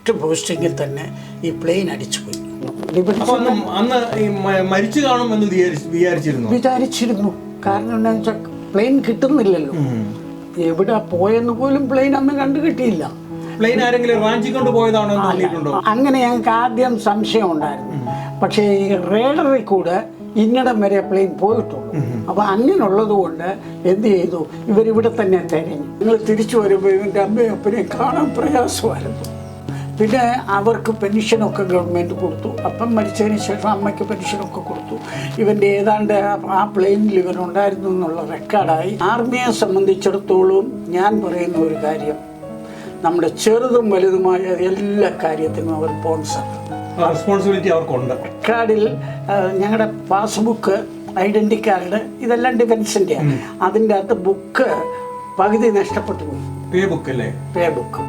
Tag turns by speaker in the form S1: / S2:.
S1: First പോസ്റ്റിങ്ങിൽ തന്നെ ഈ plain അടിച്ചു പോയി.
S2: അന്ന് മരിച്ചു കാണുമെന്ന്
S1: വിചാരിച്ചിരുന്നു. കാരണം എന്താണെന്ന് വെച്ചാൽ പ്ലെയിൻ കിട്ടുന്നില്ലല്ലോ, എവിടെ പോയെന്ന് പോലും പ്ലെയിൻ അന്ന് കണ്ടു കിട്ടിയില്ല.
S2: പ്ലെയിൻ ആരെങ്കിലും റാഞ്ചി കൊണ്ട് പോയതാണോ തോന്നിയിട്ടുണ്ടോ?
S1: അങ്ങനെ ഞങ്ങൾക്ക് ആദ്യം സംശയം ഉണ്ടായിരുന്നു. പക്ഷേ ഈ റേഡറിൽ കൂടെ ഇന്നിടം വരെ പ്ലെയിൻ പോയിട്ടുള്ളൂ. അപ്പോൾ അങ്ങനെയുള്ളത് കൊണ്ട് എന്ത് ചെയ്തു, ഇവരിവിടെ തന്നെ തിരഞ്ഞു. നിങ്ങൾ തിരിച്ചു വരുമ്പോൾ ഇവൻ്റെ അമ്മയും അപ്പനെയും കാണാൻ പ്രയാസമായിരുന്നു. പിന്നെ അവർക്ക് പെൻഷനൊക്കെ ഗവൺമെൻറ് കൊടുത്തു. അപ്പം മരിച്ചതിന് ശേഷം അമ്മയ്ക്ക് പെൻഷനൊക്കെ കൊടുത്തു. ഇവൻ്റെ ഏതാണ്ട് ആ പ്ലെയിനിൽ ഇവനുണ്ടായിരുന്നു എന്നുള്ള റെക്കോർഡായി. ആർമിയെ സംബന്ധിച്ചിടത്തോളം ഞാൻ പറയുന്ന ഒരു കാര്യം, നമ്മുടെ ചെറുതും വലുതുമായ എല്ലാ കാര്യത്തിനും അവർ
S2: റെസ്പോൺസിബിലിറ്റി അവർക്കുണ്ട്.
S1: റെക്കോർഡിൽ ഞങ്ങളുടെ പാസ്ബുക്ക്, ഐഡൻറ്റി കാർഡ്, ഇതെല്ലാം ഡിഫൻസിൻ്റെയാണ്. അതിൻ്റെ അകത്ത് ബുക്ക് പകുതി നഷ്ടപ്പെട്ടു പോയി.
S2: പേ ബുക്ക് അല്ലേ?
S1: പേ ബുക്ക്